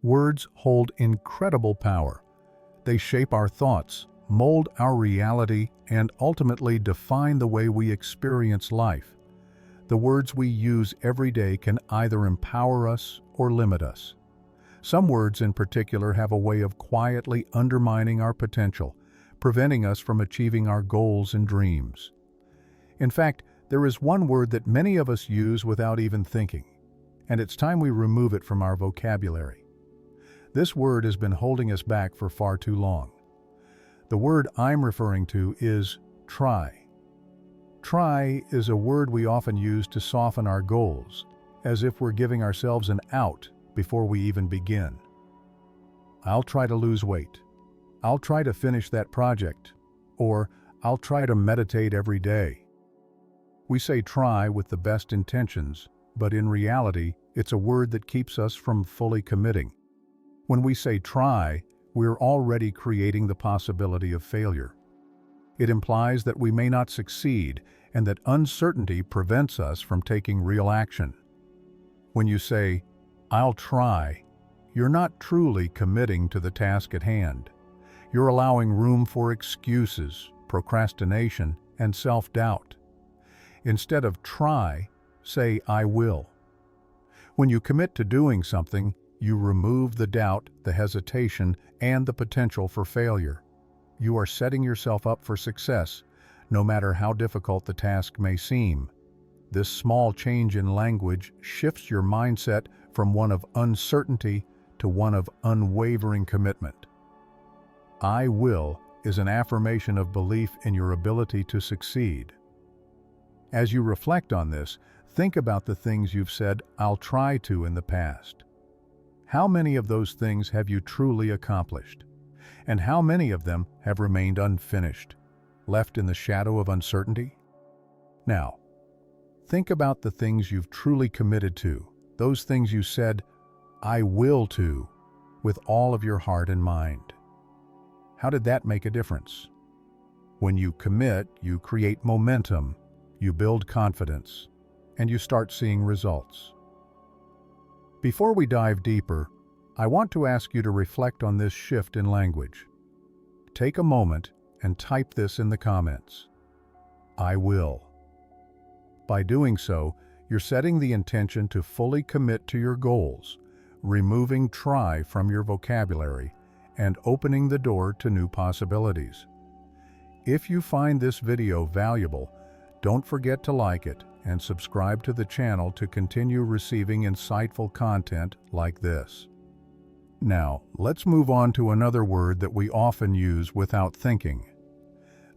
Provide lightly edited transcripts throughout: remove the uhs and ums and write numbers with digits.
Words hold incredible power. They shape our thoughts, mold our reality, and ultimately define the way we experience life. The words we use every day can either empower us or limit us. Some words in particular have a way of quietly undermining our potential, preventing us from achieving our goals and dreams. In fact, there is one word that many of us use without even thinking, and it's time we remove it from our vocabulary. This word has been holding us back for far too long. The word I'm referring to is try. Try is a word we often use to soften our goals, as if we're giving ourselves an out before we even begin. I'll try to lose weight. I'll try to finish that project. Or I'll try to meditate every day. We say try with the best intentions, but in reality, it's a word that keeps us from fully committing. When we say try, we're already creating the possibility of failure. It implies that we may not succeed and that uncertainty prevents us from taking real action. When you say, I'll try, you're not truly committing to the task at hand. You're allowing room for excuses, procrastination, and self-doubt. Instead of try, say I will. When you commit to doing something, you remove the doubt, the hesitation, and the potential for failure. You are setting yourself up for success, no matter how difficult the task may seem. This small change in language shifts your mindset from one of uncertainty to one of unwavering commitment. I will is an affirmation of belief in your ability to succeed. As you reflect on this, think about the things you've said I'll try to in the past. How many of those things have you truly accomplished? And how many of them have remained unfinished, left in the shadow of uncertainty? Now, think about the things you've truly committed to, those things you said, I will to, with all of your heart and mind. How did that make a difference? When you commit, you create momentum, you build confidence, and you start seeing results. Before we dive deeper, I want to ask you to reflect on this shift in language. Take a moment and type this in the comments. I will. By doing so, you're setting the intention to fully commit to your goals, removing try from your vocabulary, and opening the door to new possibilities. If you find this video valuable, don't forget to like it and subscribe to the channel to continue receiving insightful content like this. Now, let's move on to another word that we often use without thinking.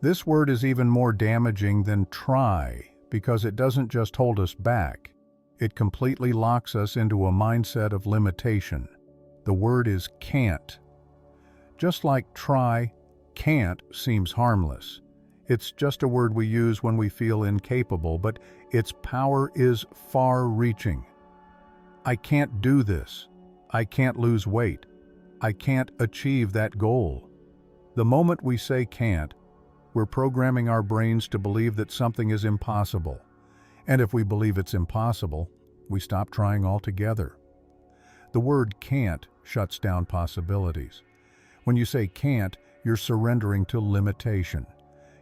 This word is even more damaging than try because it doesn't just hold us back, it completely locks us into a mindset of limitation. The word is can't. Just like try, can't seems harmless. It's just a word we use when we feel incapable, but its power is far-reaching. I can't do this. I can't lose weight. I can't achieve that goal. The moment we say can't, we're programming our brains to believe that something is impossible. And if we believe it's impossible, we stop trying altogether. The word can't shuts down possibilities. When you say can't, you're surrendering to limitation.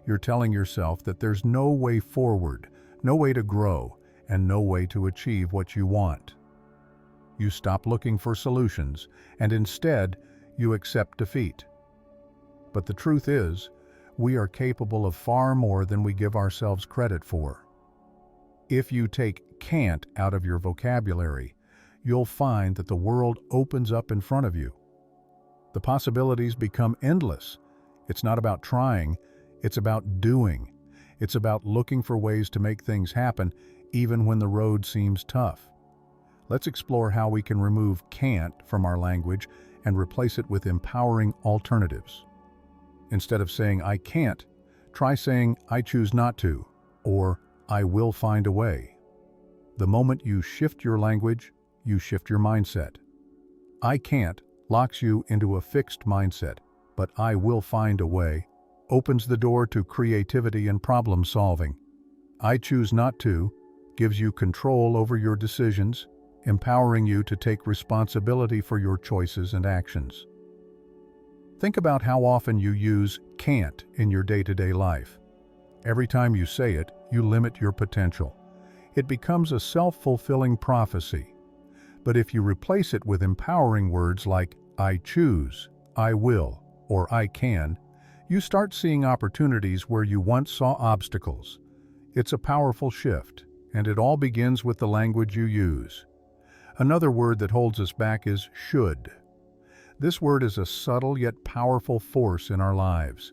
You're telling yourself that there's no way forward, no way to grow, and no way to achieve what you want. You stop looking for solutions, and instead, you accept defeat. But the truth is, we are capable of far more than we give ourselves credit for. If you take can't out of your vocabulary, you'll find that the world opens up in front of you. The possibilities become endless. It's not about trying, it's about doing. It's about looking for ways to make things happen, even when the road seems tough. Let's explore how we can remove can't from our language and replace it with empowering alternatives. Instead of saying I can't, try saying I choose not to, or I will find a way. The moment you shift your language, you shift your mindset. I can't locks you into a fixed mindset, but I will find a way opens the door to creativity and problem solving. I choose not to gives you control over your decisions, empowering you to take responsibility for your choices and actions. Think about how often you use can't in your day-to-day life. Every time you say it, you limit your potential. It becomes a self-fulfilling prophecy. But if you replace it with empowering words like I choose, I will, or I can, you start seeing opportunities where you once saw obstacles. It's a powerful shift, and it all begins with the language you use. Another word that holds us back is should. This word is a subtle yet powerful force in our lives.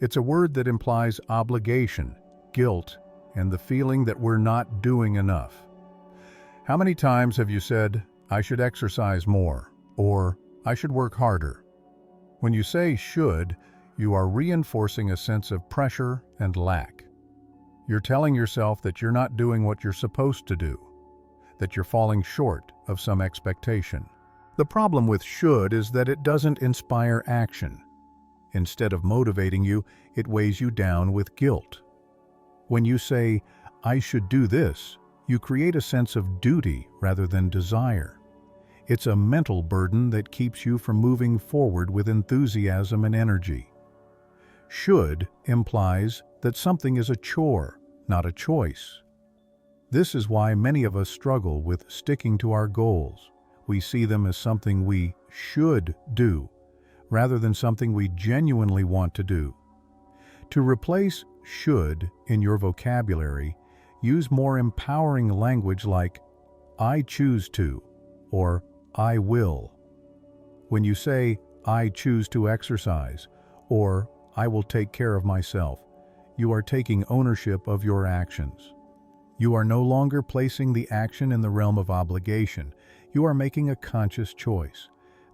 It's a word that implies obligation, guilt, and the feeling that we're not doing enough. How many times have you said, I should exercise more, or I should work harder? When you say should, you are reinforcing a sense of pressure and lack. You're telling yourself that you're not doing what you're supposed to do, that you're falling short of some expectation. The problem with should is that it doesn't inspire action. Instead of motivating you, it weighs you down with guilt. When you say, I should do this, you create a sense of duty rather than desire. It's a mental burden that keeps you from moving forward with enthusiasm and energy. Should implies that something is a chore, not a choice. This is why many of us struggle with sticking to our goals. We see them as something we should do, rather than something we genuinely want to do. To replace should in your vocabulary, use more empowering language like I choose to or I will. When you say I choose to exercise or I will take care of myself, you are taking ownership of your actions. You are no longer placing the action in the realm of obligation. You are making a conscious choice.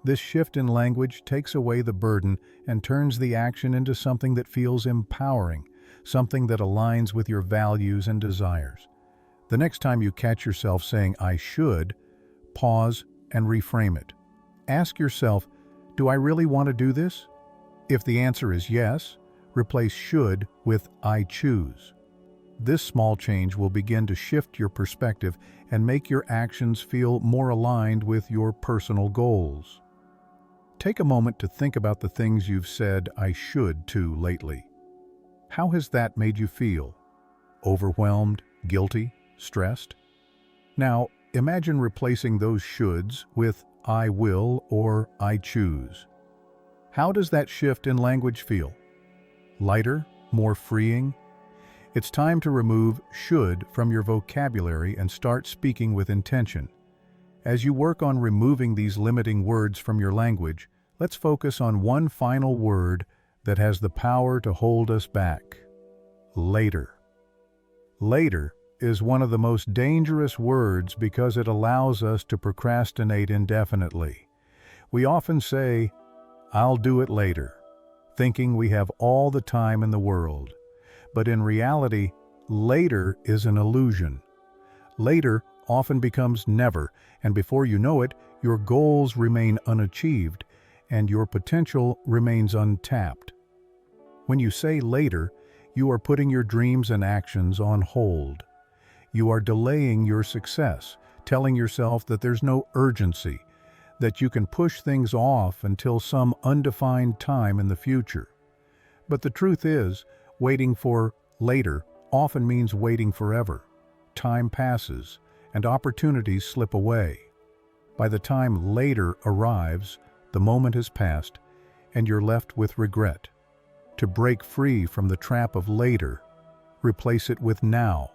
This shift in language takes away the burden and turns the action into something that feels empowering, something that aligns with your values and desires. The next time you catch yourself saying, I should, pause and reframe it. Ask yourself, do I really want to do this? If the answer is yes, replace should with I choose. This small change will begin to shift your perspective and make your actions feel more aligned with your personal goals. Take a moment to think about the things you've said I should to lately. How has that made you feel? Overwhelmed, guilty, stressed? Now, imagine replacing those shoulds with I will or I choose. How does that shift in language feel? Lighter? More freeing? It's time to remove should from your vocabulary and start speaking with intention. As you work on removing these limiting words from your language, let's focus on one final word that has the power to hold us back. Later. Later is one of the most dangerous words because it allows us to procrastinate indefinitely. We often say, I'll do it later, thinking we have all the time in the world. But in reality, later is an illusion. Later often becomes never, and before you know it, your goals remain unachieved, and your potential remains untapped. When you say later, you are putting your dreams and actions on hold. You are delaying your success, telling yourself that there's no urgency, that you can push things off until some undefined time in the future. But the truth is, waiting for later often means waiting forever. Time passes, and opportunities slip away. By the time later arrives, the moment has passed, and you're left with regret. To break free from the trap of later, replace it with now.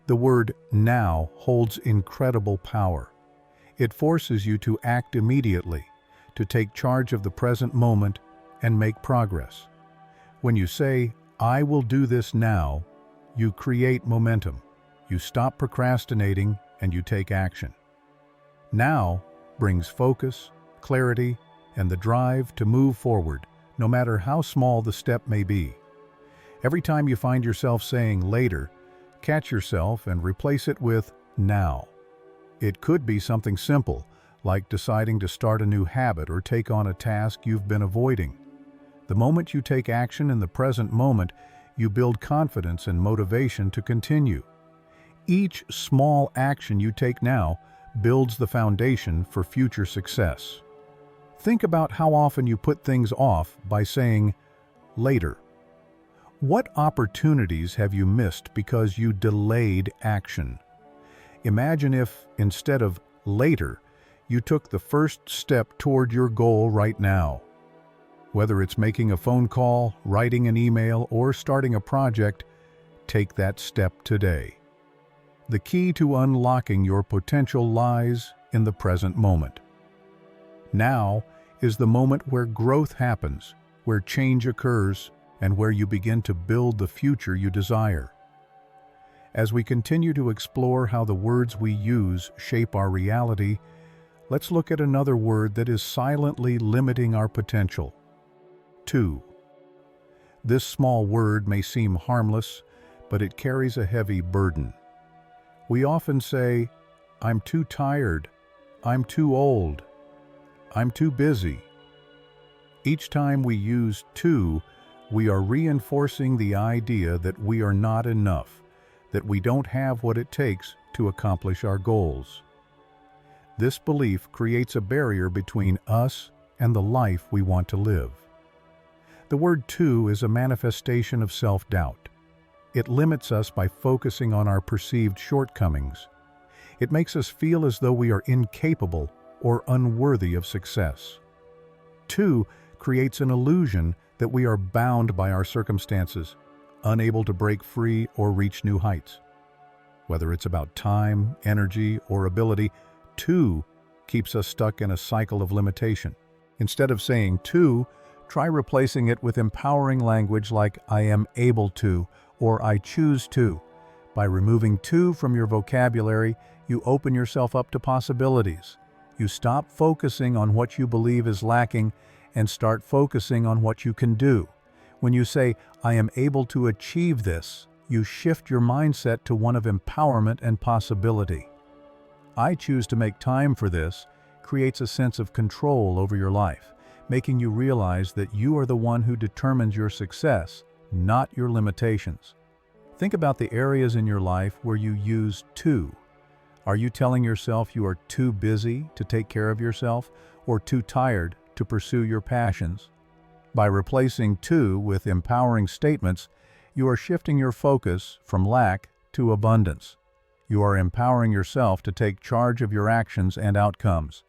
The word now holds incredible power. It forces you to act immediately, to take charge of the present moment and make progress. When you say, I will do this now, you create momentum. You stop procrastinating and you take action. Now brings focus, clarity, and the drive to move forward, no matter how small the step may be. Every time you find yourself saying later, catch yourself and replace it with now. It could be something simple, like deciding to start a new habit or take on a task you've been avoiding. The moment you take action in the present moment, you build confidence and motivation to continue. Each small action you take now builds the foundation for future success. Think about how often you put things off by saying, later. What opportunities have you missed because you delayed action? Imagine if, instead of later, you took the first step toward your goal right now. Whether it's making a phone call, writing an email, or starting a project, take that step today. The key to unlocking your potential lies in the present moment. Now is the moment where growth happens, where change occurs, and where you begin to build the future you desire. As we continue to explore how the words we use shape our reality, let's look at another word that is silently limiting our potential. 2. This small word may seem harmless, but it carries a heavy burden. We often say, "I'm too tired," "I'm too old," "I'm too busy." Each time we use "too," we are reinforcing the idea that we are not enough, that we don't have what it takes to accomplish our goals. This belief creates a barrier between us and the life we want to live. The word "too" is a manifestation of self-doubt. It limits us by focusing on our perceived shortcomings. It makes us feel as though we are incapable or unworthy of success. 2 creates an illusion that we are bound by our circumstances, unable to break free or reach new heights. Whether it's about time, energy, or ability, 2 keeps us stuck in a cycle of limitation. Instead of saying "too," try replacing it with empowering language like "I am able to" or "I choose to." By removing "too" from your vocabulary, you open yourself up to possibilities. You stop focusing on what you believe is lacking and start focusing on what you can do. When you say, "I am able to achieve this," you shift your mindset to one of empowerment and possibility. "I choose to make time for this" creates a sense of control over your life, making you realize that you are the one who determines your success, not your limitations. Think about the areas in your life where you use "too." Are you telling yourself you are too busy to take care of yourself or too tired to pursue your passions? By replacing "too" with empowering statements, you are shifting your focus from lack to abundance. You are empowering yourself to take charge of your actions and outcomes.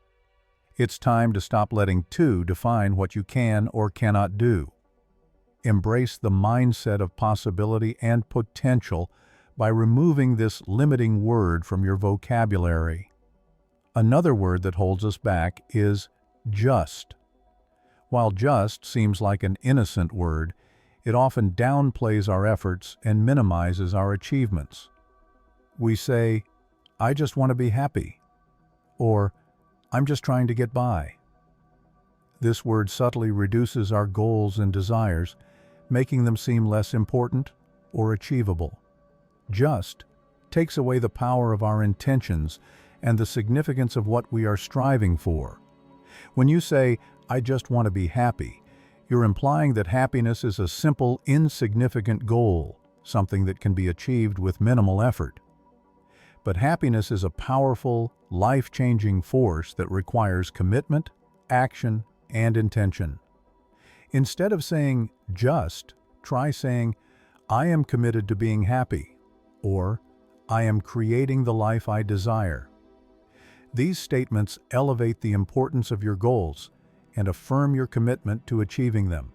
It's time to stop letting "too" define what you can or cannot do. Embrace the mindset of possibility and potential by removing this limiting word from your vocabulary. Another word that holds us back is "just." While "just" seems like an innocent word, it often downplays our efforts and minimizes our achievements. We say, "I just want to be happy," or "I'm just trying to get by." This word subtly reduces our goals and desires, making them seem less important or achievable. "Just" takes away the power of our intentions and the significance of what we are striving for. When you say, "I just want to be happy," you're implying that happiness is a simple, insignificant goal, something that can be achieved with minimal effort. But happiness is a powerful, life-changing force that requires commitment, action, and intention. Instead of saying "just," try saying, "I am committed to being happy," or "I am creating the life I desire." These statements elevate the importance of your goals and affirm your commitment to achieving them.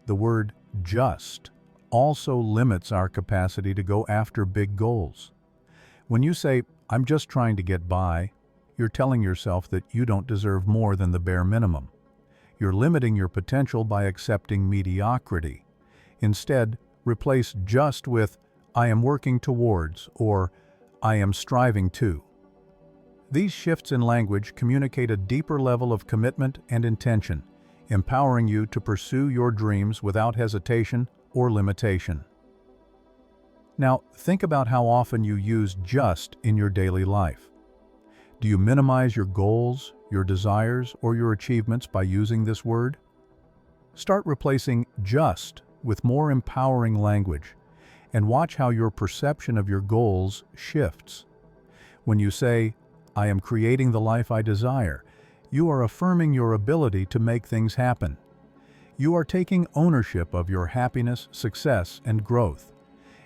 The word "just" also limits our capacity to go after big goals. When you say, "I'm just trying to get by," you're telling yourself that you don't deserve more than the bare minimum. You're limiting your potential by accepting mediocrity. Instead, replace "just" with "I am working towards" or "I am striving to." These shifts in language communicate a deeper level of commitment and intention, empowering you to pursue your dreams without hesitation or limitation. Now, think about how often you use "just" in your daily life. Do you minimize your goals, your desires, or your achievements by using this word? Start replacing "just" with more empowering language, and watch how your perception of your goals shifts. When you say, I am creating the life I desire. You are affirming your ability to make things happen. You are taking ownership of your happiness, success, and growth.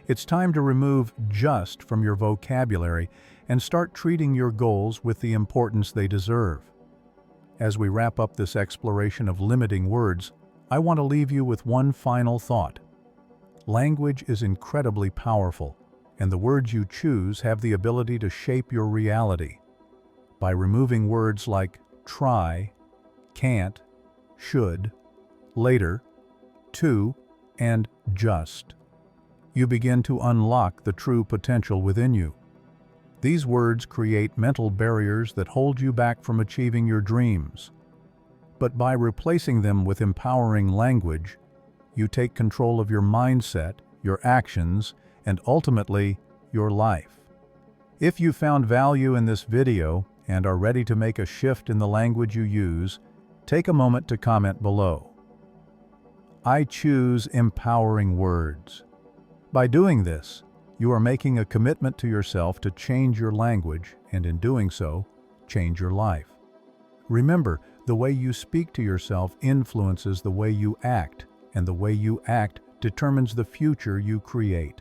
It's time to remove "just" from your vocabulary and start treating your goals with the importance they deserve. As we wrap up this exploration of limiting words, I want to leave you with one final thought. Language is incredibly powerful, and the words you choose have the ability to shape your reality. By removing words like try, can't, should, later, to, and just, you begin to unlock the true potential within you. These words create mental barriers that hold you back from achieving your dreams. But by replacing them with empowering language, you take control of your mindset, your actions, and ultimately, your life. If you found value in this video and are ready to make a shift in the language you use, take a moment to comment below. I choose empowering words. By doing this, you are making a commitment to yourself to change your language and, in doing so, change your life. Remember, the way you speak to yourself influences the way you act, and the way you act determines the future you create.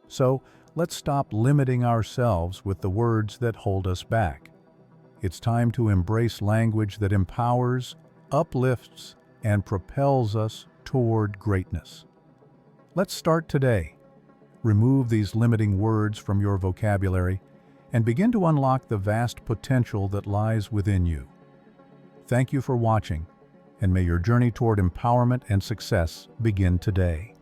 So, let's stop limiting ourselves with the words that hold us back. It's time to embrace language that empowers, uplifts, and propels us toward greatness. Let's start today. Remove these limiting words from your vocabulary and begin to unlock the vast potential that lies within you. Thank you for watching, and may your journey toward empowerment and success begin today.